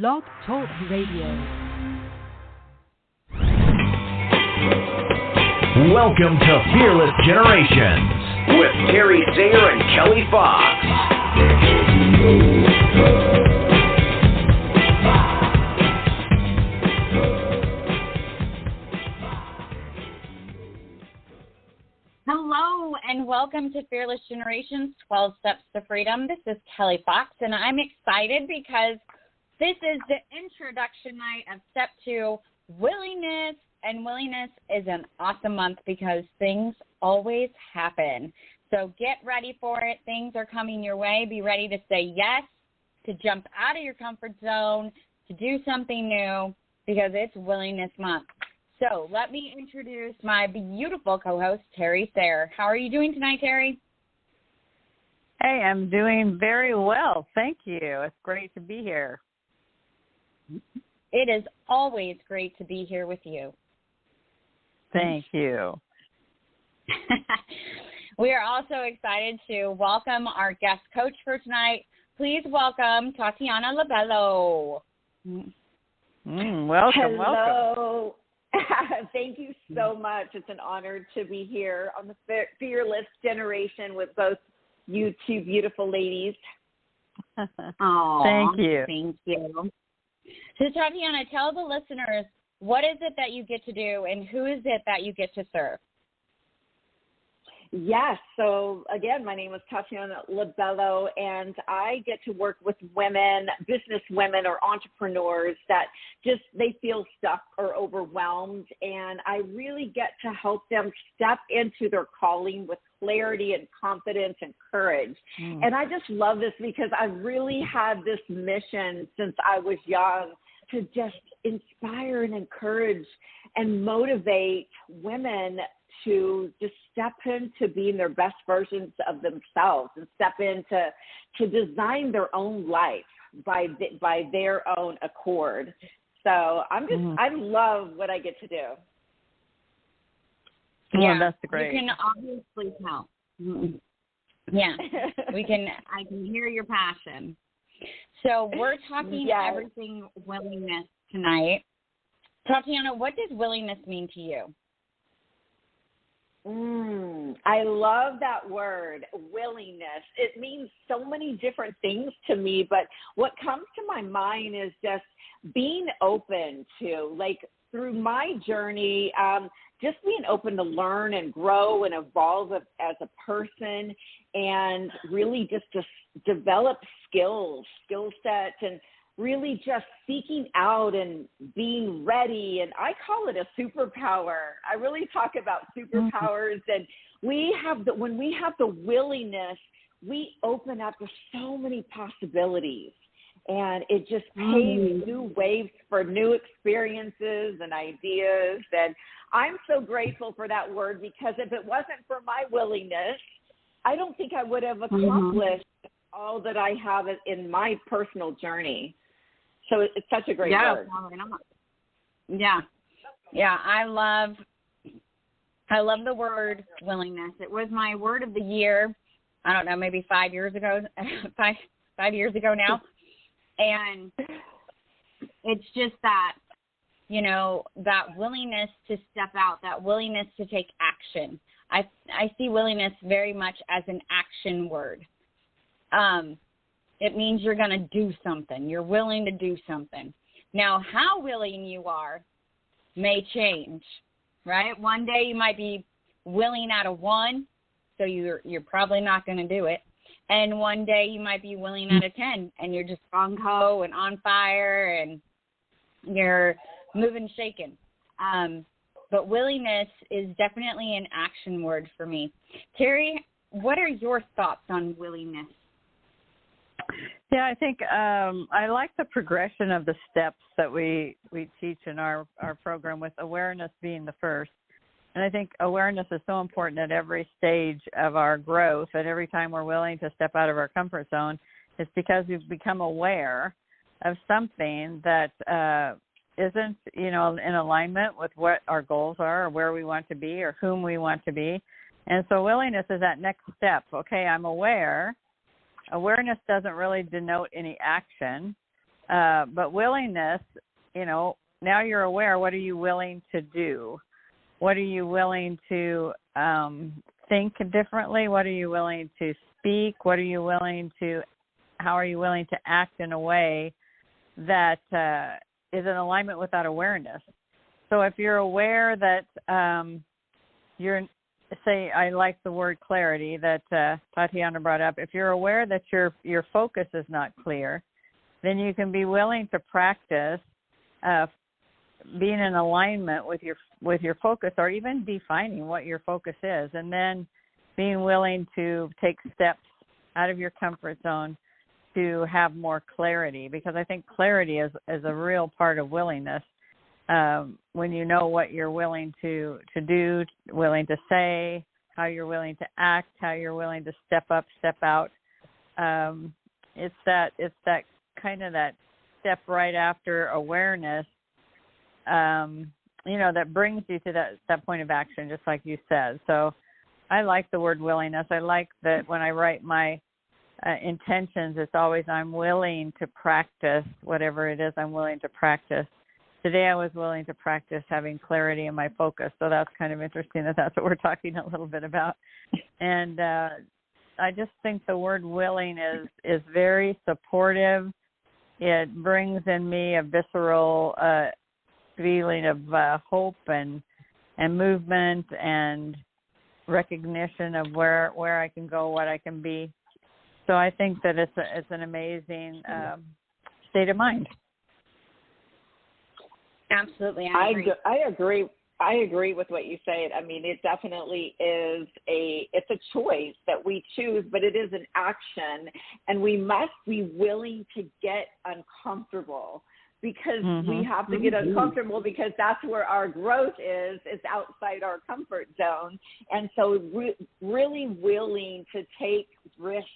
Blog Talk Radio. Welcome to Fearless Generations with Terry Sayer and Kelly Fox. Hello and welcome to Fearless Generations, 12 Steps to Freedom. This is Kelly Fox and I'm excited because this is the introduction night of Step 2, Willingness. And willingness is an awesome month because things always happen. So get ready for it. Things are coming your way. Be ready to say yes, to jump out of your comfort zone, to do something new because it's Willingness Month. So let me introduce my beautiful co-host, Terry Sayer. How are you doing tonight, Terry? Hey, I'm doing very well. Thank you. It's great to be here. It is always great to be here with you. Thank you. We are also excited to welcome our guest coach for tonight. Please welcome Tatiana LaBello. Welcome, Hello. Thank you so much. It's an honor to be here on the Fearless Generation with both you two beautiful ladies. Aww, thank you. Thank you. So, Tatiana, tell the listeners, what is it that you get to do and who is it that you get to serve? Yes. So, again, my name is Tatiana LaBello, and I get to work with women, business women or entrepreneurs that just they feel stuck or overwhelmed, and I really get to help them step into their calling with clarity and confidence and courage. And I just love this because I've really had this mission since I was young to just inspire and encourage and motivate women to just step into being their best versions of themselves and step into to design their own life by their own accord. So I love what I get to do. Yeah, that's great. You can obviously tell. Yeah, I can hear your passion. So we're talking everything willingness tonight. Tatiana, what does willingness mean to you? I love that word, willingness. It means so many different things to me, but what comes to my mind is just being open to, like, through my journey, just being open to learn and grow and evolve as a person and really just to develop skill sets and really just seeking out and being ready. And I call it a superpower. I really talk about superpowers. And when we have the willingness, we open up to so many possibilities. And it just paves new waves for new experiences and ideas. And I'm so grateful for that word because if it wasn't for my willingness, I don't think I would have accomplished all that I have in my personal journey. So it's such a great word. Yeah. I love the word willingness. It was my word of the year. I don't know, maybe 5 years ago, 5 years ago now. And it's just that, that willingness to step out, that willingness to take action. I see willingness very much as an action word. It means you're going to do something. You're willing to do something. Now, how willing you are may change, right? One day you might be willing out of 1, so you're probably not going to do it. And one day you might be willing out of 10, and you're just gung-ho and on fire, and you're moving, shaking. But willingness is definitely an action word for me. Terry, what are your thoughts on willingness? Yeah, I think I like the progression of the steps that we teach in our program, with awareness being the first. And I think awareness is so important at every stage of our growth, and every time we're willing to step out of our comfort zone, it's because we've become aware of something that isn't, in alignment with what our goals are or where we want to be or whom we want to be. And so willingness is that next step. Okay, I'm aware. Awareness doesn't really denote any action. But willingness, now you're aware. What are you willing to do? What are you willing to think differently? What are you willing to speak? How are you willing to act in a way that is in alignment with that awareness? So if you're aware that I like the word clarity that Tatiana brought up. If you're aware that your focus is not clear, then you can be willing to practice being in alignment with your focus, or even defining what your focus is, and then being willing to take steps out of your comfort zone to have more clarity, because I think clarity is a real part of willingness. When you know what you're willing to do, willing to say, how you're willing to act, how you're willing to step up, step out. It's that kind of that step right after awareness, that brings you to that point of action, just like you said. So I like the word willingness. I like that when I write my intentions, it's always I'm willing to practice whatever it is I'm willing to practice. Today I was willing to practice having clarity in my focus. So that's kind of interesting that's what we're talking a little bit about. And I just think the word willing is very supportive. It brings in me a visceral feeling of hope and movement and recognition of where I can go, what I can be. So I think that it's an amazing state of mind. Absolutely, I agree. I agree with what you say. I mean, it definitely is it's a choice that we choose, but it is an action, and we must be willing to get uncomfortable, because we have to get uncomfortable, because that's where our growth is outside our comfort zone. And so really willing to take risks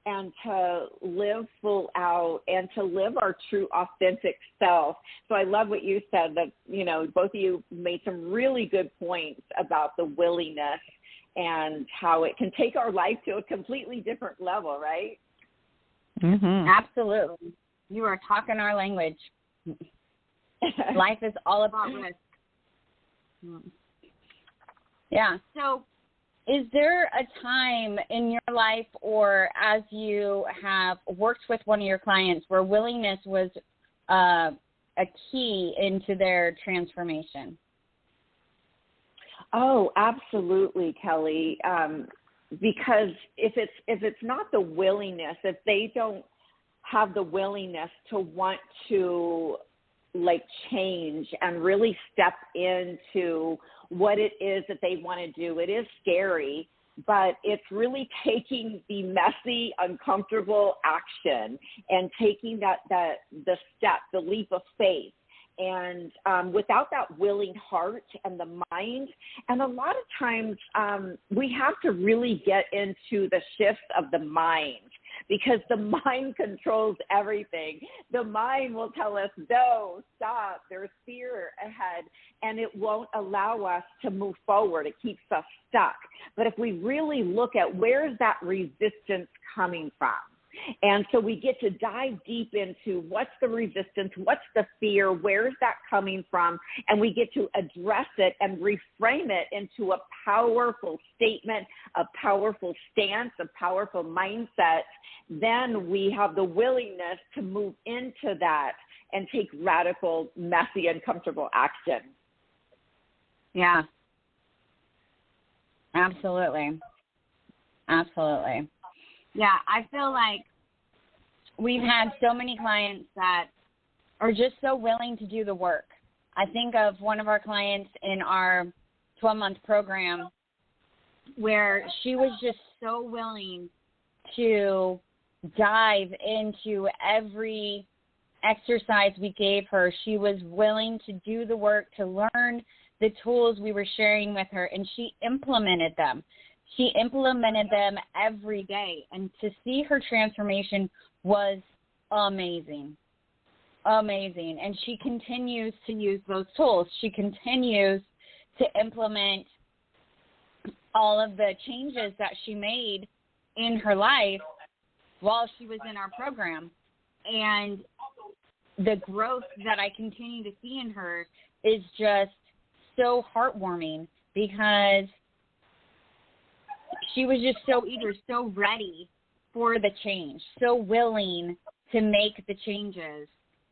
and to live full out and to live our true authentic self. So I love what you said, that, both of you made some really good points about the willingness and how it can take our life to a completely different level, right? Mm-hmm. Absolutely. You are talking our language. Life is all about risk. Yeah. So is there a time in your life, or as you have worked with one of your clients, where willingness was a key into their transformation? Oh, absolutely, Kelly. Because if it's not the willingness, if they don't have the willingness to want to change and really step into what it is that they want to do, it is scary, but it's really taking the messy, uncomfortable action and taking the step, the leap of faith. And without that willing heart and the mind, and a lot of times we have to really get into the shifts of the mind, because the mind controls everything. The mind will tell us, no, stop, there's fear ahead, and it won't allow us to move forward. It keeps us stuck. But if we really look at where's that resistance coming from, and so we get to dive deep into what's the resistance, what's the fear, where's that coming from, and we get to address it and reframe it into a powerful statement, a powerful stance, a powerful mindset. Then we have the willingness to move into that and take radical, messy, uncomfortable action. Yeah. Absolutely. Absolutely. Yeah, I feel like we've had so many clients that are just so willing to do the work. I think of one of our clients in our 12-month program where she was just so willing to dive into every exercise we gave her. She was willing to do the work, to learn the tools we were sharing with her, and she implemented them. She implemented them every day, and to see her transformation was amazing, amazing. And she continues to use those tools. She continues to implement all of the changes that she made in her life while she was in our program. And the growth that I continue to see in her is just so heartwarming, because she was just so eager, so ready for the change, so willing to make the changes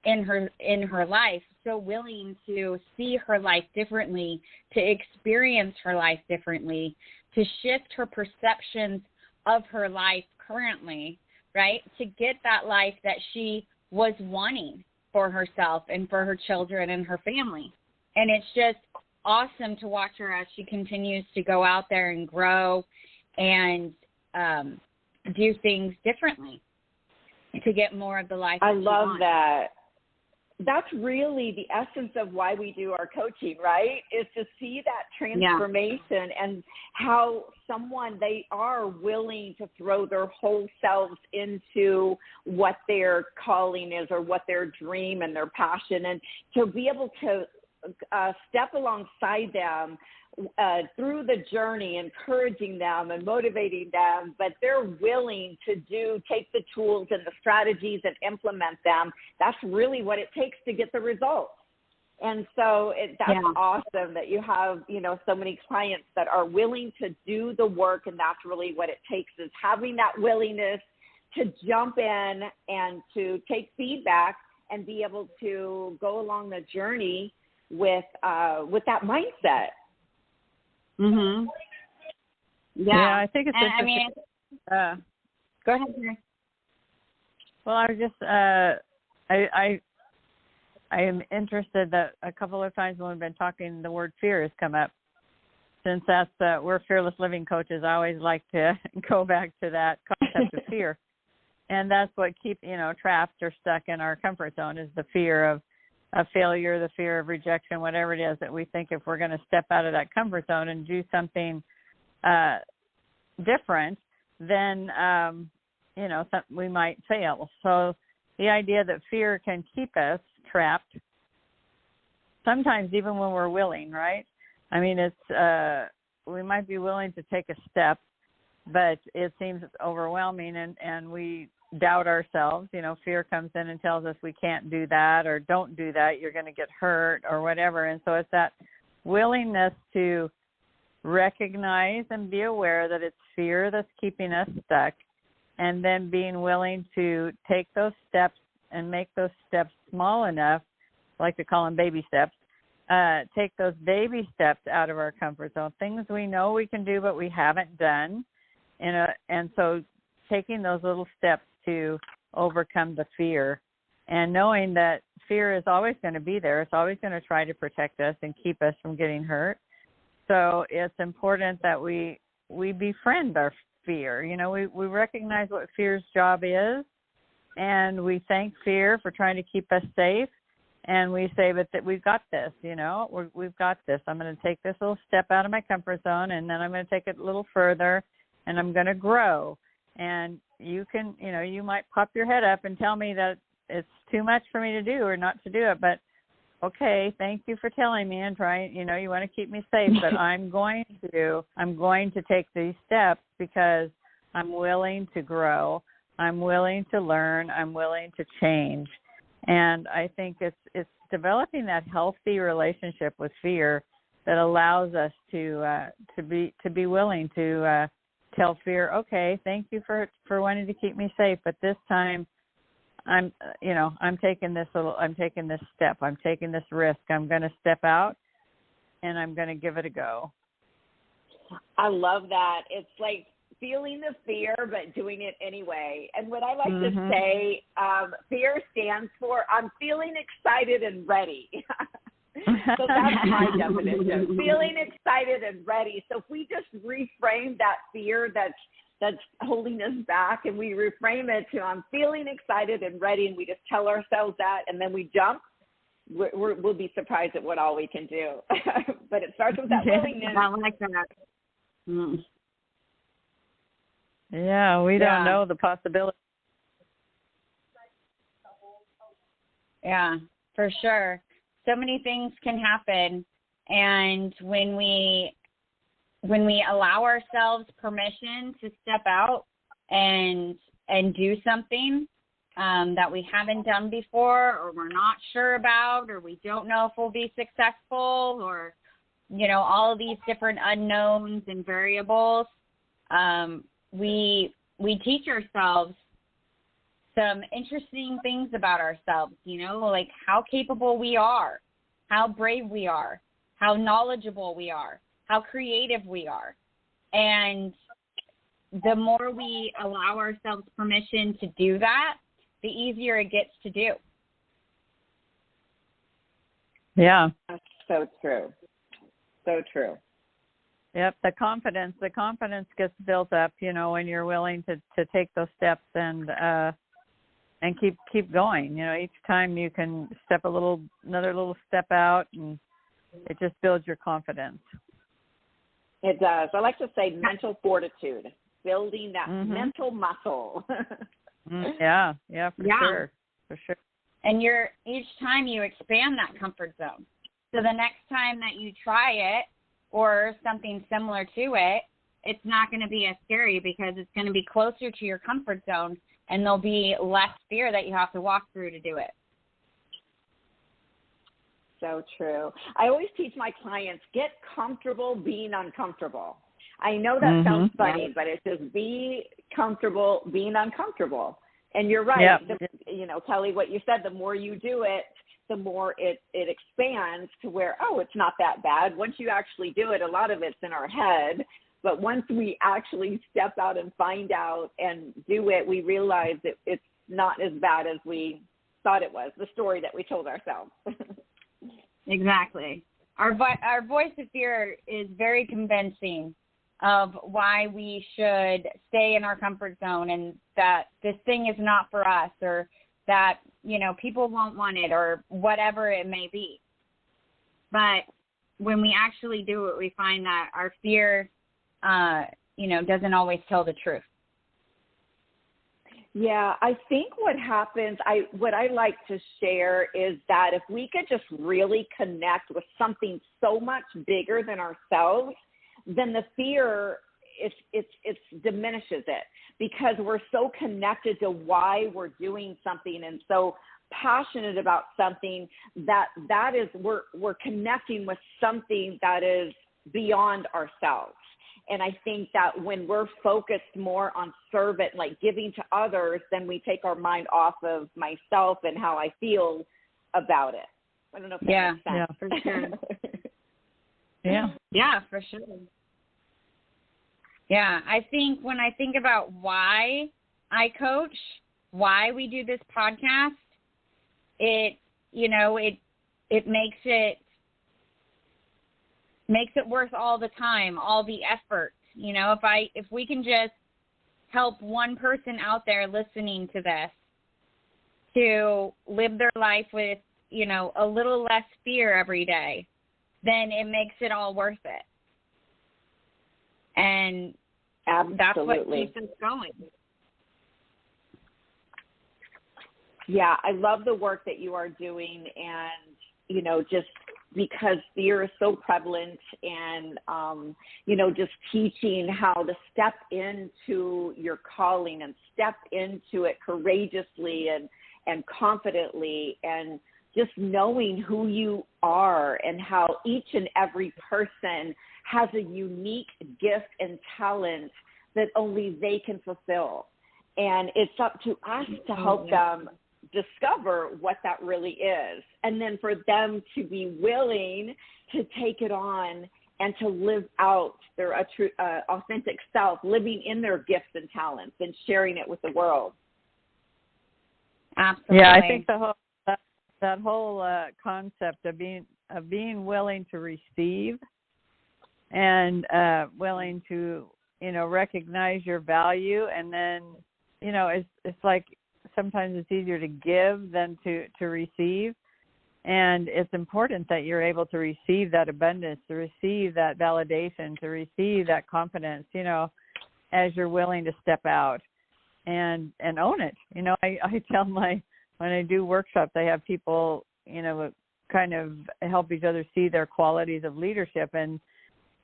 in her life, so willing to see her life differently, to experience her life differently, to shift her perceptions of her life currently, right, to get that life that she was wanting for herself and for her children and her family. And it's just awesome to watch her as she continues to go out there and grow and do things differently to get more of the life I that she love wants. that. That's really the essence of why we do our coaching, right? Is to see that transformation and how they are willing to throw their whole selves into what their calling is or what their dream and their passion, and to be able to step alongside them through the journey, encouraging them and motivating them, but they're willing to take the tools and the strategies and implement them. That's really what it takes to get the results. And so that's awesome that you have, so many clients that are willing to do the work, and that's really what it takes, is having that willingness to jump in and to take feedback and be able to go along the journey with that mindset. Mhm. Yeah, I think it's interesting. Go ahead, Mary. Well, I was just I am interested that a couple of times when we've been talking, the word fear has come up. Since we're fearless living coaches, I always like to go back to that concept of fear, and that's what keeps trapped or stuck in our comfort zone, is the fear of failure, the fear of rejection, whatever it is that we think if we're going to step out of that comfort zone and do something different, then, we might fail. So the idea that fear can keep us trapped, sometimes even when we're willing, right? I mean, we might be willing to take a step, but it seems overwhelming, and we doubt ourselves. Fear comes in and tells us we can't do that, or don't do that, you're going to get hurt, or whatever. And so it's that willingness to recognize and be aware that it's fear that's keeping us stuck, and then being willing to take those steps and make those steps small enough, I like to call them baby steps, take those baby steps out of our comfort zone, things we know we can do but we haven't done, and so taking those little steps to overcome the fear, and knowing that fear is always going to be there. It's always going to try to protect us and keep us from getting hurt. So it's important that we befriend our fear. We recognize what fear's job is, and we thank fear for trying to keep us safe. And we say, but that we've got this, we've got this. I'm going to take this little step out of my comfort zone, and then I'm going to take it a little further, and I'm going to grow. And you can, you might pop your head up and tell me that it's too much for me to do or not to do it. But, okay, thank you for telling me and trying, you want to keep me safe. But I'm going to take these steps because I'm willing to grow. I'm willing to learn. I'm willing to change. And I think it's developing that healthy relationship with fear that allows us to be willing to tell fear, okay, thank you for wanting to keep me safe, but this time I'm taking this step, I'm taking this risk, I'm going to step out and I'm going to give it a go. I love that. It's like feeling the fear, but doing it anyway. And what I like to say, fear stands for I'm feeling excited and ready. So that's my definition, feeling excited and ready. So if we just reframe that fear that's holding us back, and we reframe it to I'm feeling excited and ready, and we just tell ourselves that, and then we jump, we'll be surprised at what all we can do. But it starts with that willingness. I like that. Mm. Yeah, we don't know the possibility. Yeah, for sure. So many things can happen, and when we allow ourselves permission to step out and do something, that we haven't done before, or we're not sure about, or we don't know if we'll be successful, or, all of these different unknowns and variables, we teach ourselves some interesting things about ourselves, like how capable we are, how brave we are, how knowledgeable we are, how creative we are. And the more we allow ourselves permission to do that, the easier it gets to do. Yeah. That's so true. So true. Yep, the confidence gets built up, when you're willing to take those steps and keep going. Each time you can step another little step out, and it just builds your confidence. It does. I like to say mental fortitude, building that mental muscle. Yeah, for sure. And each time you expand that comfort zone. So the next time that you try it or something similar to it, it's not going to be as scary because it's going to be closer to your comfort zone, and there'll be less fear that you have to walk through to do it. So true. I always teach my clients, get comfortable being uncomfortable. I know that sounds funny, but it's just be comfortable being uncomfortable. And you're right. Yep. Kelly, what you said, the more you do it, the more it expands to where, it's not that bad. Once you actually do it, a lot of it's in our head. But once we actually step out and find out and do it, we realize that it's not as bad as we thought it was, the story that we told ourselves. Exactly. Our voice of fear is very convincing of why we should stay in our comfort zone, and that this thing is not for us, or that, people won't want it, or whatever it may be. But when we actually do it, we find that our fear, doesn't always tell the truth. Yeah, I think what happens, what I like to share is that if we could just really connect with something so much bigger than ourselves, then the fear, it diminishes it, because we're so connected to why we're doing something and so passionate about something that is, we're connecting with something that is beyond ourselves. And I think that when we're focused more on servant, like giving to others, then we take our mind off of myself and how I feel about it. I don't know if that makes sense. Yeah, for sure. Yeah, for sure. Yeah, I think when I think about why I coach, why we do this podcast, it makes it worth all the time, all the effort. If we can just help one person out there listening to this to live their life with, a little less fear every day, then it makes it all worth it. And that's what keeps us going. Yeah, I love the work that you are doing, and, just because fear is so prevalent, and, just teaching how to step into your calling and step into it courageously and confidently, and just knowing who you are and how each and every person has a unique gift and talent that only they can fulfill. And it's up to us to help them discover what that really is. And then for them to be willing to take it on and to live out their authentic self, living in their gifts and talents and sharing it with the world. Absolutely. Yeah, I think that whole concept of being willing to receive and willing to, recognize your value, and then, it's like sometimes it's easier to give than to receive. And it's important that you're able to receive that abundance, to receive that validation, to receive that confidence, as you're willing to step out and own it. I tell when I do workshops, I have people, kind of help each other see their qualities of leadership. And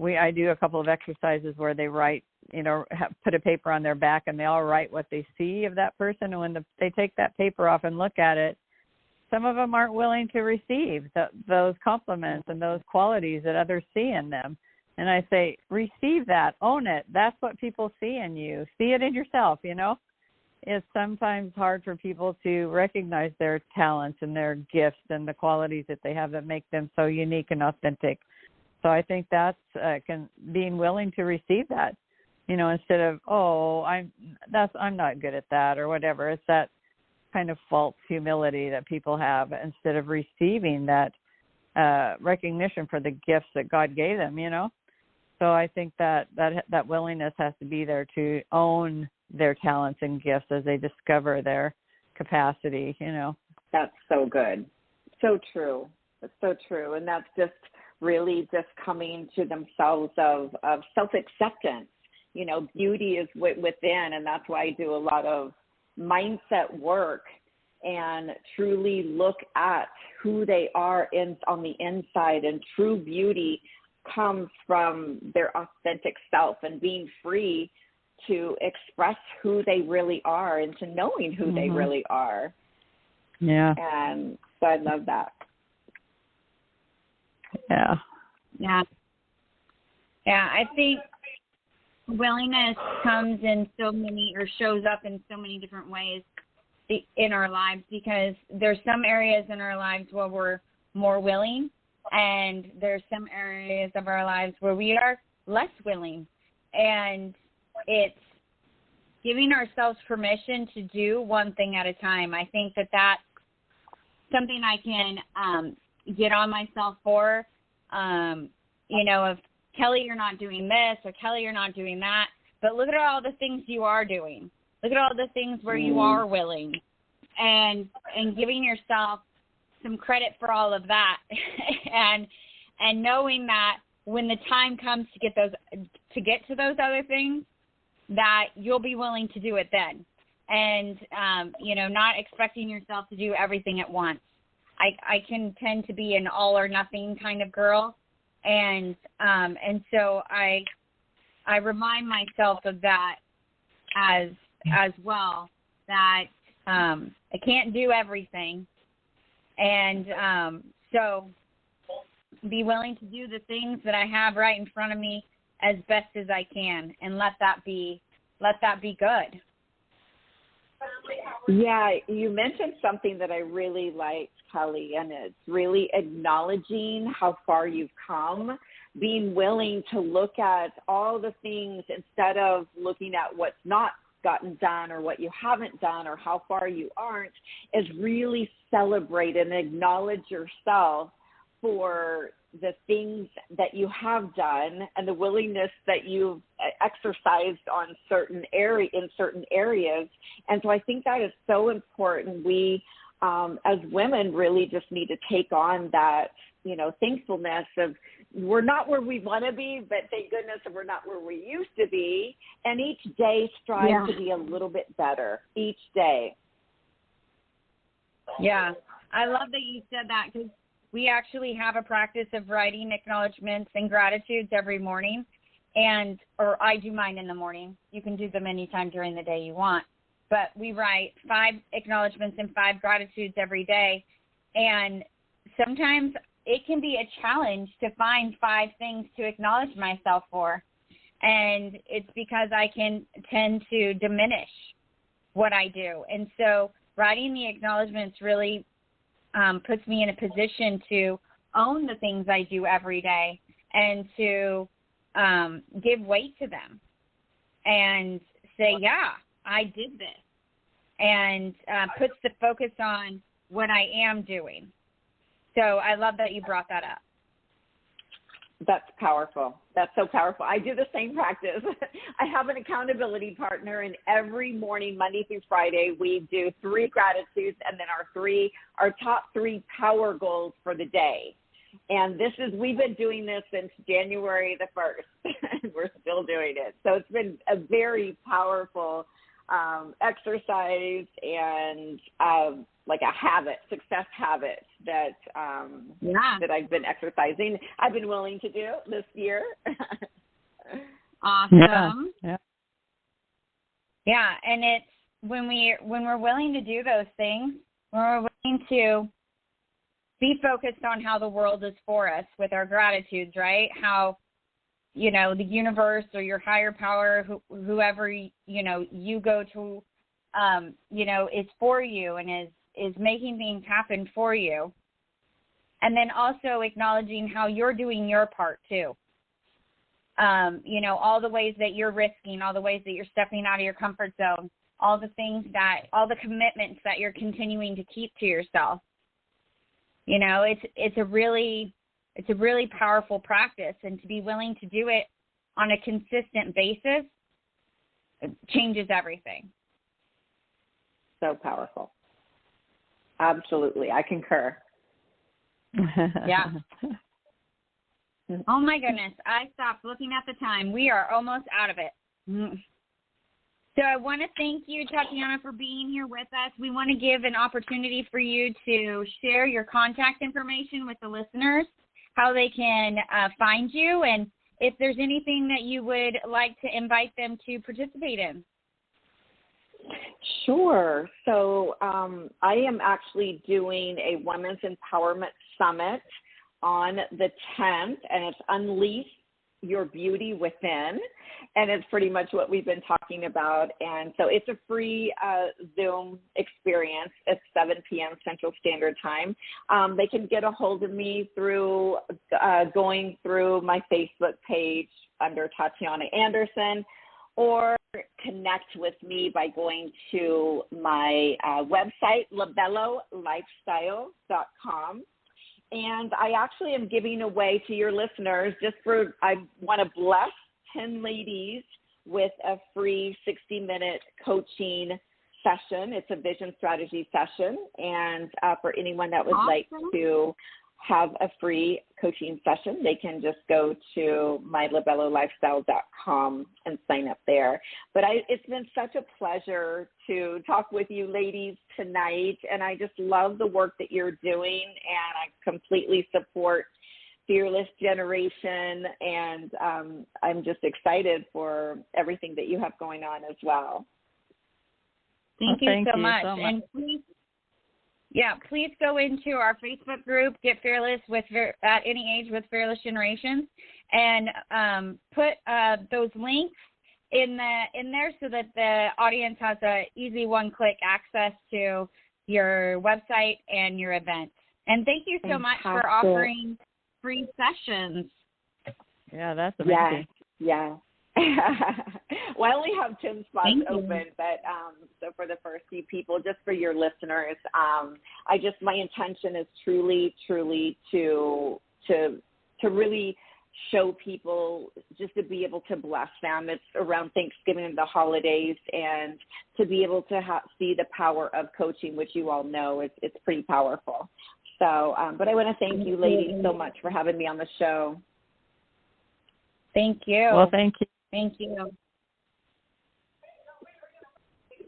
I do a couple of exercises where they write put a paper on their back and they all write what they see of that person. And when they take that paper off and look at it, some of them aren't willing to receive those compliments and those qualities that others see in them. And I say, receive that, own it. That's what people see in you. See it in yourself, It's sometimes hard for people to recognize their talents and their gifts and the qualities that they have that make them so unique and authentic. So I think that's being willing to receive that, instead of, I'm not good at that or whatever. It's that kind of false humility that people have instead of receiving that recognition for the gifts that God gave them, So I think that willingness has to be there to own their talents and gifts as they discover their capacity, That's so good. So true. That's so true. And that's just really just coming to themselves of self-acceptance. Beauty is within, and that's why I do a lot of mindset work and truly look at who they are on the inside. And true beauty comes from their authentic self and being free to express who they really are and to knowing who they really are. Yeah. And so I love that. Yeah. Yeah. Yeah, I think willingness comes in so many, or shows up in so many different ways in our lives, because there's some areas in our lives where we're more willing, and there's some areas of our lives where we are less willing. And it's giving ourselves permission to do one thing at a time. I think that that's something I can get on myself for. Of Kelly, you're not doing this, or Kelly, you're not doing that. But look at all the things you are doing. Look at all the things where you are willing, and giving yourself some credit for all of that, and knowing that when the time comes to get to those other things, that you'll be willing to do it then, and not expecting yourself to do everything at once. I can tend to be an all or nothing kind of girl, and so I remind myself of that as well, that I can't do everything, and so be willing to do the things that I have right in front of me as best as I can, and let that be good. Yeah, you mentioned something that I really liked, Kelly, and it's really acknowledging how far you've come, being willing to look at all the things instead of looking at what's not gotten done or what you haven't done or how far you aren't, is really celebrate and acknowledge yourself for the things that you have done and the willingness that you've exercised on in certain areas. And so I think that is so important. We, as women, really just need to take on that, thankfulness of, we're not where we want to be, but thank goodness we're not where we used to be. And each day strive to be a little bit better each day. Yeah, I love that you said that, because we actually have a practice of writing acknowledgments and gratitudes every morning, or I do mine in the morning. You can do them anytime during the day you want. But we write 5 acknowledgments and 5 gratitudes every day. And sometimes it can be a challenge to find 5 things to acknowledge myself for. And it's because I can tend to diminish what I do. And so writing the acknowledgments really puts me in a position to own the things I do every day, and to give weight to them and say, yeah, I did this, and puts the focus on what I am doing. So I love that you brought that up. That's powerful. That's so powerful. I do the same practice. I have an accountability partner, and every morning, Monday through Friday, we do 3 gratitudes and then our top 3 power goals for the day. And we've been doing this since January the 1st, and we're still doing it. So it's been a very powerful exercise, and like a habit, success habit that I've been exercising. I've been willing to do this year. Awesome. Yeah. Yeah, and it's when we're willing to do those things, when we're willing to be focused on how the world is for us with our gratitudes, right? How, you know, the universe or your higher power, whoever, you know, you go to, you know, is for you and is making things happen for you. And then also acknowledging how you're doing your part too. You know, all the ways that you're risking, all the ways that you're stepping out of your comfort zone, all the commitments that you're continuing to keep to yourself. You know, it's a really powerful practice, and to be willing to do it on a consistent basis, it changes everything. So powerful. Absolutely. I concur. Yeah. Oh, my goodness. I stopped looking at the time. We are almost out of it. So I want to thank you, Tatiana, for being here with us. We want to give an opportunity for you to share your contact information with the listeners, how they can find you, and if there's anything that you would like to invite them to participate in. Sure. So I am actually doing a Women's Empowerment Summit on the 10th, and it's Unleash Your Beauty Within, and it's pretty much what we've been talking about. And so it's a free Zoom experience at 7 p.m. Central Standard Time. They can get a hold of me through going through my Facebook page under Tatiana Anderson, or connect with me by going to my website, labellolifestyle.com. And I actually am giving away to your listeners, I want to bless 10 ladies with a free 60-minute coaching session. It's a vision strategy session. And for anyone that would like to have a free coaching session, they can just go to mylabellolifestyle.com and sign up there. But it's been such a pleasure to talk with you ladies tonight, and I just love the work that you're doing, and I completely support Fearless Generation, and I'm just excited for everything that you have going on as well. Thank you so much. And please go into our Facebook group, Get Fearless at Any Age with Fearless Generations, and put those links in there so that the audience has an easy one-click access to your website and your event. And thank you so much for offering free sessions. Yeah, that's amazing. Yeah. Well, I only have 10 spots open, but so for the first few people, just for your listeners, my intention is truly to really show people, just to be able to bless them. It's around Thanksgiving and the holidays, and to be able to see the power of coaching, which you all know it's pretty powerful. So, but I want to thank you ladies so much for having me on the show. Thank you. Well, thank you. Thank you.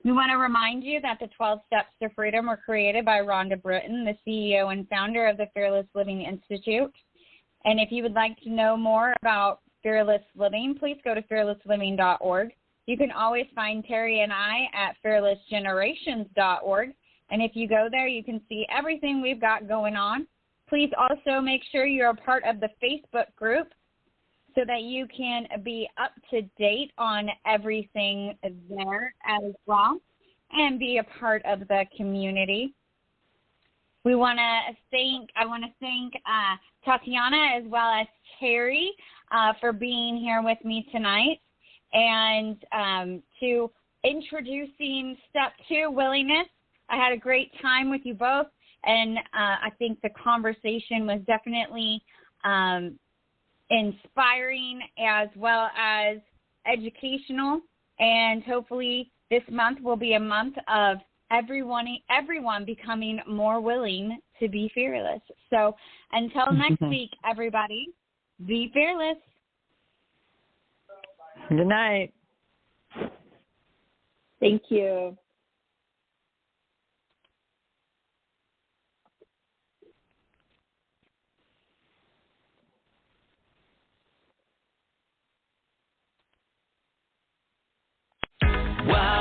We want to remind you that the 12 Steps to Freedom were created by Rhonda Britton, the CEO and founder of the Fearless Living Institute. And if you would like to know more about Fearless Living, please go to fearlessliving.org. You can always find Terry and I at fearlessgenerations.org. And if you go there, you can see everything we've got going on. Please also make sure you're a part of the Facebook group, so that you can be up to date on everything there as well and be a part of the community. I want to thank Tatiana as well as Terry for being here with me tonight, and to introducing Step 2, Willingness. I had a great time with you both, and I think the conversation was definitely inspiring as well as educational, and hopefully this month will be a month of everyone becoming more willing to be fearless. So until next week, everybody, be fearless. Good night. Thank you.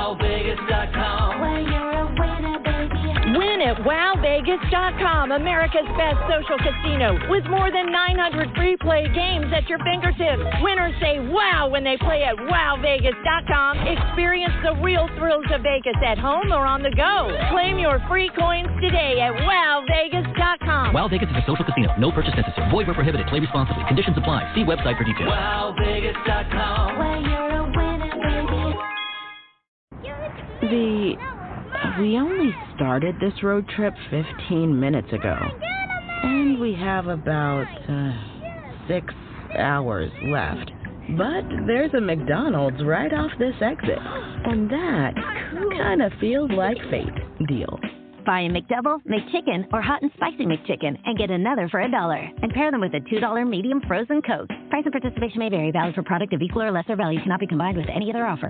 WowVegas.com. Where you're a winner, baby. Win at WowVegas.com, America's best social casino, with more than 900 free play games at your fingertips. Winners say wow when they play at WowVegas.com. Experience the real thrills of Vegas at home or on the go. Claim your free coins today at WowVegas.com. Wow Vegas is a social casino. No purchase necessary. Void where prohibited. Play responsibly. Conditions apply. See website for details. WowVegas.com. Where you're a winner, baby. We only started this road trip 15 minutes ago. And we have about 6 hours left. But there's a McDonald's right off this exit. And that kind of feels like fate. Deal. Buy a McDouble, McChicken, or hot and spicy McChicken and get another for $1. And pair them with a $2 medium frozen Coke. Price and participation may vary. Valid for product of equal or lesser value. Cannot be combined with any other offer.